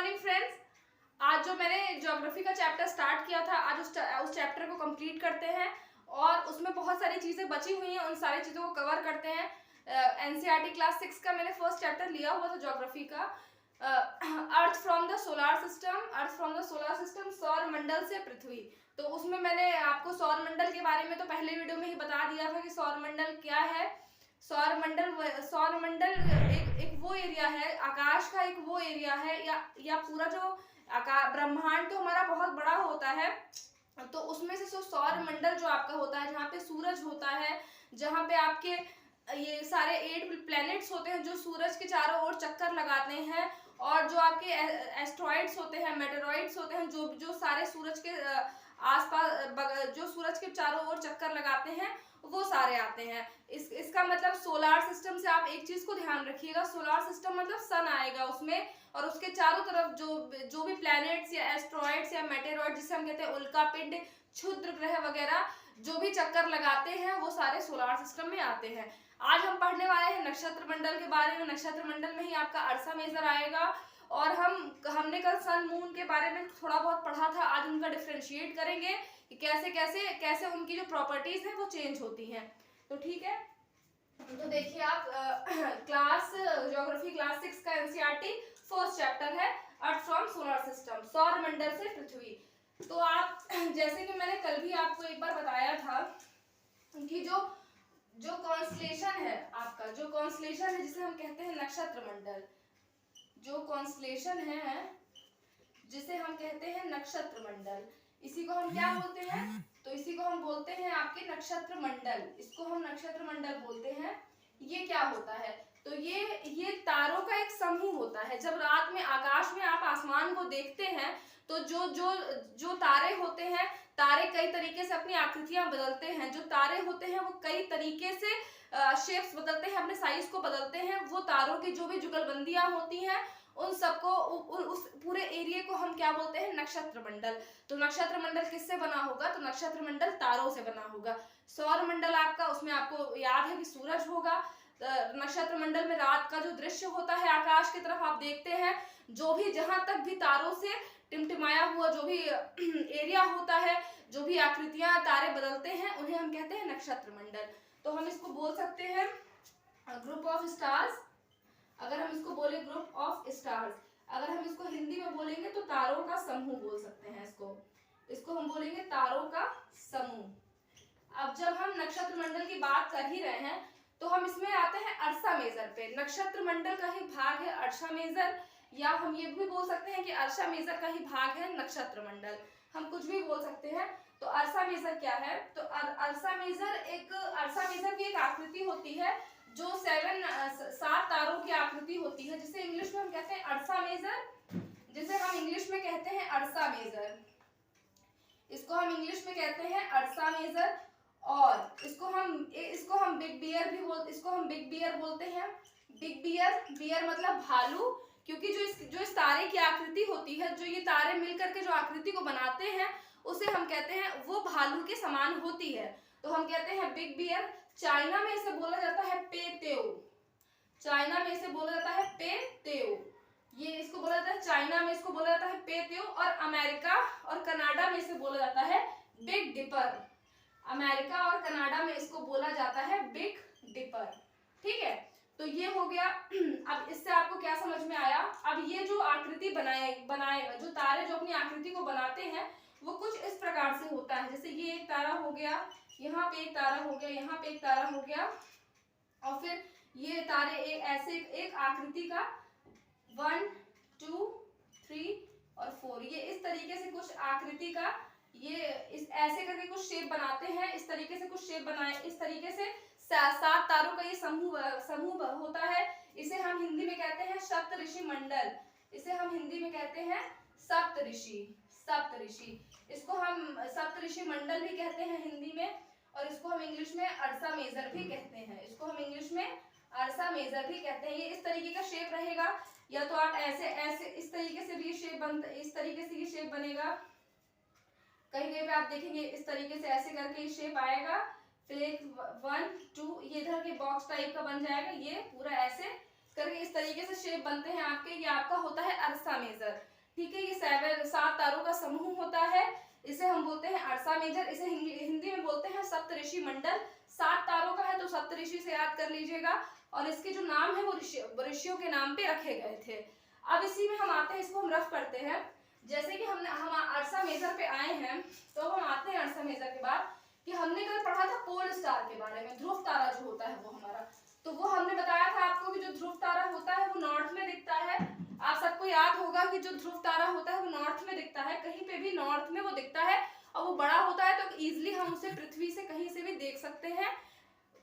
Morning friends. आज जो मैंने ज्योग्राफी का चैप्टर स्टार्ट किया था, आज उस चैप्टर को कंप्लीट करते हैं और उसमें बहुत सारी चीज़ें बची हुई हैं, उन सारी चीज़ों को कवर करते हैं। एनसीईआरटी क्लास 6 का मैंने फर्स्ट चैप्टर लिया हुआ था ज्योग्राफी का, earth from the solar system, सौर मंडल से पृथ्वी। तो उसमें मैंने आपको सौर मंडल के बारे में तो पहले वीडियो में ही बता दिया था कि सौर मंडल क्या है। सौर मंडल एक वो एरिया है, आकाश का एक वो एरिया है, या पूरा जो ब्रह्मांड तो हमारा बहुत बड़ा होता है, तो उसमें से सौर मंडल जो आपका होता है, जहाँ पे सूरज होता है, जहाँ पे आपके ये सारे 8 प्लैनेट्स होते हैं जो सूरज के चारों ओर चक्कर लगाते हैं, और जो आपके एस्ट्रॉइड्स होते हैं, मेटेरॉइड्स होते हैं, जो सारे सूरज के आसपास, जो सूरज के चारों ओर चक्कर लगाते हैं, वो सारे आते हैं। इसका मतलब सोलार सिस्टम से आप एक चीज को ध्यान रखिएगा, सोलार सिस्टम मतलब सन आएगा उसमें, और उसके चारों तरफ जो भी प्लैनेट्स या एस्ट्रॉइड्स या मेटेरॉइड, जिसे हम कहते हैं उल्का पिंड, क्षुद्र ग्रह वगैरह, जो भी चक्कर लगाते हैं वो सारे सोलार सिस्टम में आते हैं। आज हम पढ़ने वाले हैं नक्षत्र मंडल के बारे में। नक्षत्र मंडल में ही आपका अर्सा मेजर आएगा, और हमने कल सन मून के बारे में थोड़ा बहुत पढ़ा था। आज उनका डिफरेंशिएट करेंगे कि कैसे उनकी जो प्रॉपर्टीज हैं वो चेंज होती हैं। तो ठीक है, तो देखिए आप ज्योग्राफी क्लास 6 का एनसीईआरटी फर्स्ट चैप्टर है अर्थ फ्रॉम सोलर सिस्टम, सौर मंडल से पृथ्वी। तो आप जैसे कि मैंने कल भी आपको एक बार बताया था कि जो कॉन्स्टलेशन है आपका, जो कॉन्स्टलेशन है जिसे हम कहते हैं नक्षत्र मंडल, जो कॉन्स्टलेशन है जिसे हम कहते हैं नक्षत्र मंडल, इसी को हम क्या बोलते हैं? तो इसी को हम बोलते हैं आपके नक्षत्र मंडल, इसको हम नक्षत्र मंडल बोलते हैं। ये क्या होता है? तो ये तारों का एक समूह होता है। जब रात में आकाश में आप आसमान को देखते हैं, तो जो तारे होते हैं, तारे कई तरीके से अपनी आकृतियां बदलते हैं। जो तारे होते हैं वो कई तरीके से शेप्स बदलते हैं, अपने साइज को बदलते हैं। वो तारों की जो भी जुगलबंदियां होती हैं, उन सबको, उस पूरे एरिया को हम क्या बोलते हैं? नक्षत्र मंडल। तो नक्षत्र मंडल किससे बना होगा? तो नक्षत्र मंडल तारों से बना होगा। सौर मंडल आपका, उसमें आपको याद है कि सूरज होगा। नक्षत्र मंडल में रात का जो दृश्य होता है, आकाश की तरफ आप देखते हैं, जो भी जहां तक भी तारों से टिमटिमाया हुआ जो भी एरिया होता है, जो भी आकृतियां तारे बदलते हैं, उन्हें हम कहते हैं नक्षत्र मंडल। तो हम इसको बोल सकते हैं ग्रुप ऑफ स्टार्स। अगर हम इसको बोले ग्रुप ऑफ स्टार्स, अगर हम इसको हिंदी में बोलेंगे तो तारों का समूह बोल सकते हैं। इसको हम बोलेंगे तारों का समूह। अब जब हम नक्षत्र मंडल की बात कर ही रहे हैं, तो हम इसमें आते हैं अर्सा मेजर पे। नक्षत्र मंडल का ही भाग है अर्सा मेजर, या हम ये भी बोल सकते हैं कि अर्सा मेजर का ही भाग है नक्षत्र मंडल। हम कुछ भी बोल सकते हैं। तो अर्सा मेजर क्या है? तो अर्सा मेजर की एक आकृति होती है, जो 7 तारों की आकृति होती है, जिसे इंग्लिश में हम कहते हैं अर्सा मेजर, जिसे हम इंग्लिश में कहते हैं अर्सा मेजर। इसको हम इंग्लिश में कहते हैं अर्सा मेजर, और इसको हम बिग बियर बोलते हैं। बिग बियर मतलब भालू, क्योंकि जो इस तारे की आकृति होती है, जो ये तारे मिलकर के जो आकृति को बनाते हैं, उसे हम कहते हैं, वो भालू के समान होती है, तो हम कहते हैं बिग बियर। चाइना में इसे बोला जाता है पेतेओ। चाइना में इसे बोला जाता है पेतेओ। ये इसको बोला जाता है, चाइना में इसको बोला जाता है पेतेओ, और अमेरिका और कनाडा में इसे बोला जाता है बिग डिपर। अमेरिका और कनाडा में इसको बोला जाता है बिग डिपर। ठीक है, तो ये हो गया। अब इससे आपको क्या समझ में आया? अब ये जो आकृति बनाए जो तारे जो अपनी आकृति को बनाते हैं, वो कुछ इस प्रकार से होता है। जैसे ये एक तारा हो गया, यहाँ पे एक तारा हो गया, यहाँ पे एक तारा हो गया, और फिर ये तारे एक आकृति का 1 2 3 और 4, ये इस तरीके से कुछ आकृति का ये ऐसे करके कुछ शेप बनाते हैं। इस तरीके से कुछ शेप बनाए, इस तरीके से 7 तारों का ये समूह होता है। इसे हम हिंदी में कहते हैं सप्तऋषि मंडल। इसे हम हिंदी में कहते हैं सप्तऋषि। इसको हम सप्तऋषि मंडल भी कहते हैं हिंदी में, और इसको हम इंग्लिश में अर्सा मेजर भी कहते हैं। ये इस तरीके का शेप रहेगा, या तो आप ऐसे इस तरीके से भी इस तरीके से ये शेप बनेगा। कहीं पे आप देखेंगे इस तरीके से ऐसे करके शेप आएगा, फिर एक 1 2, ये इधर के बॉक्स टाइप का बन जाएगा, ये पूरा ऐसे करके इस तरीके से शेप बनते हैं आपके, ये आपका होता है अर्सा मेजर। ठीक है, ये 7 तारों का समूह होता है, इसे हम बोलते हैं अर्सा मेजर। इसे हिंदी में बोलते हैं सप्तऋषि मंडल। 7 तारों का है तो सप्तऋषि से याद कर लीजिएगा, और इसके जो नाम है वो ऋषियों के नाम पे रखे गए थे। अब इसी में हम आते हैं, इसको हम रफ करते हैं। जैसे कि हम अर्सा मेजर पे आए हैं, तो हम आते हैं अर्सा मेजर के बाद कि हमने कल पढ़ा था पोल स्टार के बारे में, ध्रुव तारा जो होता है वो हमारा, तो वो हमने बताया था आपको कि जो ध्रुव तारा होता है वो नॉर्थ में दिखता है। आप सबको याद होगा कि जो ध्रुव तारा होता है वो नॉर्थ में दिखता है, कहीं पे भी नॉर्थ में वो दिखता है, और वो बड़ा होता है तो इजीली हम उसे पृथ्वी से कहीं से भी देख सकते हैं।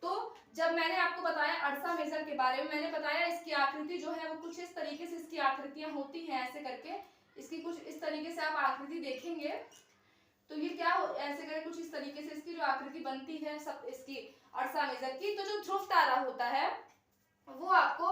तो जब मैंने आपको बताया अर्सा मेजर के बारे में, मैंने बताया इसकी आकृति जो है वो कुछ इस तरीके से इसकी आकृतियां होती हैं, ऐसे करके इसकी कुछ इस तरीके से आप आकृति देखेंगे तो ये क्या ऐसे करके कुछ इस तरीके से इसकी जो आकृति बनती है सब इसकी अर्सा मेजर की। तो जो ध्रुव तारा होता है वो आपको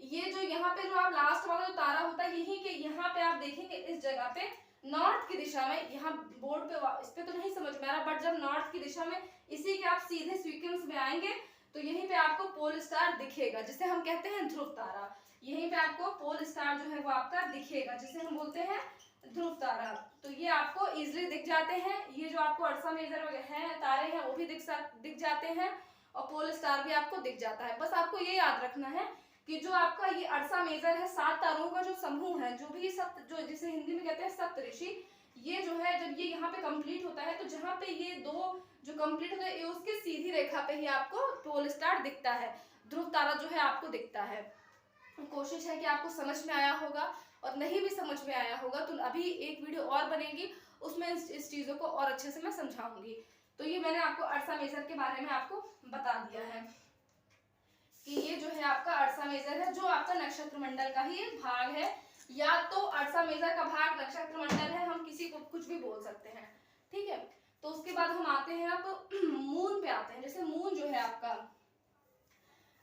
ये जो यहाँ पे जो आप लास्ट वाला जो तारा होता है यही के यहाँ पे आप देखेंगे इस जगह पे नॉर्थ की दिशा में, यहाँ बोर्ड पे इस पे तो नहीं समझ में आ रहा, बट जब नॉर्थ की दिशा में इसी के आप सीधे सीक्वेंस में आएंगे तो यहीं पे आपको पोल स्टार दिखेगा, जिसे हम कहते हैं ध्रुव तारा। यहीं पे आपको पोल स्टार जो है वो आपका दिखेगा, जिसे हम बोलते हैं ध्रुव तारा। तो ये आपको इजिली दिख जाते हैं, ये जो आपको अर्सा मेजर है तारे हैं वो भी दिख जाते हैं, और पोल स्टार भी आपको दिख जाता है। बस आपको ये याद रखना है कि जो आपका ये अर्सा मेजर है, 7 तारों का जो समूह है, जो भी जो जिसे हिंदी में कहते हैं सप्तऋषि, ये जो है जब ये यहाँ पे कंप्लीट होता है तो जहाँ पे ये दो जो कंप्लीट होता है उसके सीधी रेखा पे ही आपको पोल स्टार दिखता है, ध्रुव तारा जो है आपको दिखता है। कोशिश है कि आपको समझ में आया होगा, और नहीं भी समझ में आया होगा तो अभी एक वीडियो और बनेगी, उसमें इस चीजों को और अच्छे से मैं समझाऊंगी। तो ये मैंने आपको अर्सा मेजर के बारे में आपको बता दिया है कि ये जो है आपका अर्सा मेजर है, जो आपका नक्षत्र मंडल का ही एक भाग है, या तो अर्सा मेजर का भाग नक्षत्र मंडल है, हम किसी को कुछ भी बोल सकते हैं। ठीक है, तो उसके बाद हम आते हैं अब मून पे आते हैं। जैसे मून जो है आपका,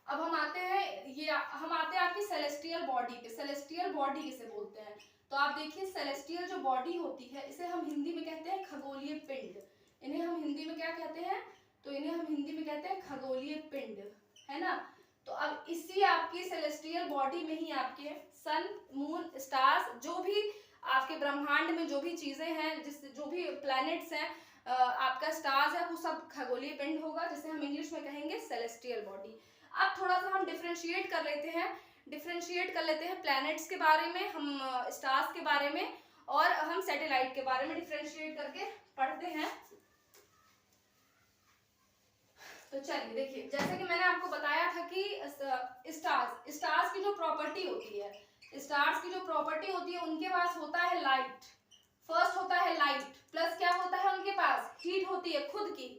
अब हम आते हैं आपकी सेलेस्टियल बॉडी पे। सेलेस्टियल बॉडी किसे बोलते हैं, तो आप देखिए सेलेस्टियल जो बॉडी होती है इसे हम हिंदी में कहते हैं खगोलीय पिंड। इन्हें हम हिंदी में क्या कहते हैं, तो इन्हें हम हिंदी में कहते हैं खगोलीय पिंड, है ना। तो अब इसी आपकी सेलेस्टियल बॉडी में ही आपके सन, मून, स्टार्स, जो भी आपके ब्रह्मांड में जो भी चीजें हैं, जो भी प्लैनेट्स हैं, आपका स्टार्स है, वो सब खगोलीय पिंड होगा, जिसे हम इंग्लिश में कहेंगे सेलेस्टियल बॉडी। अब थोड़ा सा हम डिफरेंशिएट कर लेते हैं प्लैनेट्स के बारे में, हम स्टार्स के बारे में, और हम सैटेलाइट के बारे में डिफरेंशिएट करके पढ़ते हैं। तो चलिए देखिए, जैसे कि मैंने आपको बताया था कि स्टार्स की जो प्रॉपर्टी होती है, उनके पास होता है लाइट। फर्स्ट होता है लाइट, प्लस क्या होता है उनके पास, हीट होती है खुद की।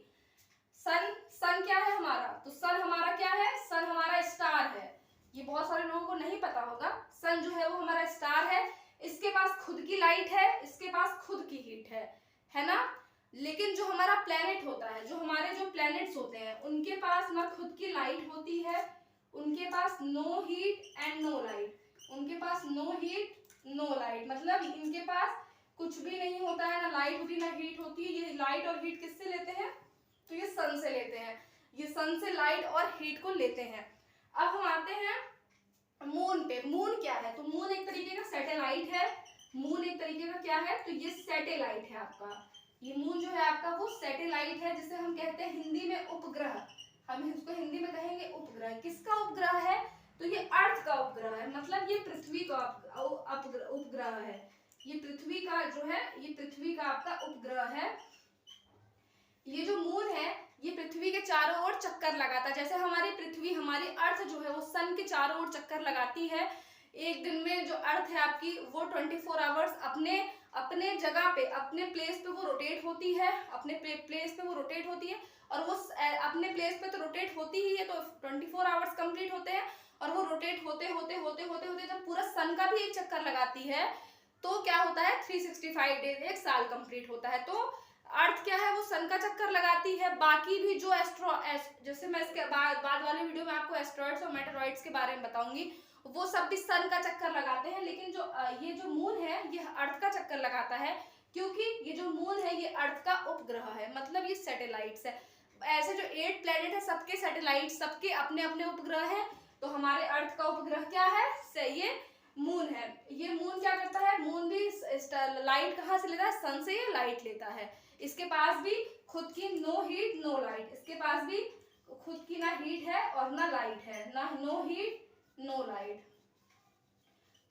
सन क्या है हमारा, तो सन हमारा क्या है, सन हमारा स्टार है। ये बहुत सारे लोगों को नहीं पता होगा, सन जो है वो हमारा स्टार है, इसके पास खुद की लाइट है, इसके पास खुद की हीट है ना। लेकिन जो हमारा प्लैनेट होता है, जो हमारे जो प्लैनेट्स होते हैं, उनके पास ना खुद की लाइट होती है, उनके पास no heat and no light, उनके पास नो हीट नो लाइट, मतलब इनके पास कुछ भी नहीं होता है, ना लाइट होती ना हीट होती है। ये लाइट और हीट किससे लेते हैं, तो ये सन से लेते हैं, ये सन से लाइट और हीट को लेते हैं। अब हम आते हैं मून पे। मून क्या है, तो मून एक तरीके का सैटेलाइट है। मून एक तरीके का क्या है, तो ये सैटेलाइट है आपका। ये मून जो है आपका वो सैटेलाइट है, जिसे हम कहते हैं हिंदी में उपग्रह। हम इसको हिंदी में कहेंगे उपग्रह। किसका उपग्रह है, तो ये अर्थ का उपग्रह है, मतलब ये पृथ्वी का उपग्रह है। ये पृथ्वी का जो है, ये पृथ्वी का आपका उपग्रह है। ये जो मून है ये पृथ्वी के चारों ओर चक्कर लगाता है, जैसे हमारी पृथ्वी, हमारी अर्थ जो है वो सन के चारों ओर चक्कर लगाती है। एक दिन में जो अर्थ है आपकी वो 24 आवर्स अपने जगह पे, अपने प्लेस पे वो रोटेट होती है, अपने प्लेस पे वो रोटेट होती है, और वो अपने प्लेस पे तो रोटेट होती ही है, तो 24 आवर्स कंप्लीट होते हैं, और वो रोटेट होते होते होते होते होते जब पूरा सन का भी एक चक्कर लगाती है तो क्या होता है, 365 डेज, एक साल कंप्लीट होता है। तो अर्थ क्या है, वो सन का चक्कर लगाती है। बाकी भी जो जैसे मैं इसके बाद वाले वीडियो में आपको एस्ट्रॉइड्स और मेटेरॉइड्स के बारे में बताऊंगी, वो सब भी सन का चक्कर लगाते हैं। लेकिन जो ये जो मून है ये अर्थ का चक्कर लगाता है, क्योंकि ये जो मून है ये अर्थ का उपग्रह है, मतलब ये सैटेलाइट्स है। ऐसे जो 8 प्लेनेट है सबके सैटेलाइट, सबके अपने अपने उपग्रह हैं। तो हमारे अर्थ का उपग्रह क्या है? ये मून है। ये मून क्या करता है? मून भी लाइट कहाँ से लेता है? सन से ये लाइट लेता है। इसके पास भी खुद की नो हीट नो लाइट, इसके पास भी खुद की ना हीट है और ना लाइट है, ना नो हीट नो लाइट।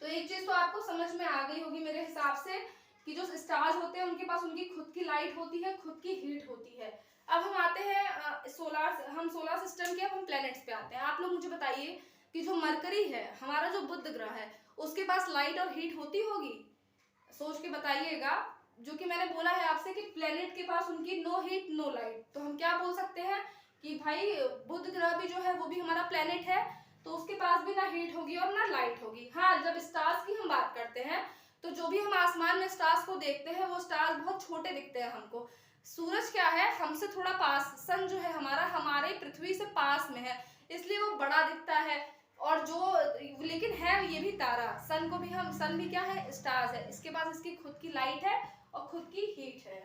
तो एक चीज तो आपको समझ में आ गई होगी मेरे हिसाब से कि जो स्टार्स होते हैं उनके पास उनकी खुद की लाइट होती है, खुद की हीट होती है। अब हम आते हैं सोलर सिस्टम के, अब हम प्लैनेट्स पे आते हैं। आप लोग मुझे बताइए कि जो मरकरी है, हमारा जो बुध ग्रह है, उसके पास लाइट और हीट होती होगी? सोच के बताइएगा। जो कि मैंने बोला है आपसे कि प्लेनेट के पास उनकी नो हीट नो लाइट, तो हम क्या बोल सकते हैं कि भाई बुध ग्रह भी जो है वो भी हमारा प्लेनेट है, तो उसके पास भी ना हीट होगी और ना लाइट होगी। हाँ, जब स्टार्स की हम बात करते हैं तो जो भी हम आसमान में स्टार्स को देखते हैं वो स्टार्स बहुत छोटे दिखते हैं हमको। सूरज क्या है? हमसे थोड़ा पास, सन जो है हमारा हमारे पृथ्वी से पास में है, इसलिए वो बड़ा दिखता है। और जो लेकिन है ये भी तारा, सन भी क्या है? स्टार्स है। इसके पास इसकी खुद की लाइट है और खुद की हीट है।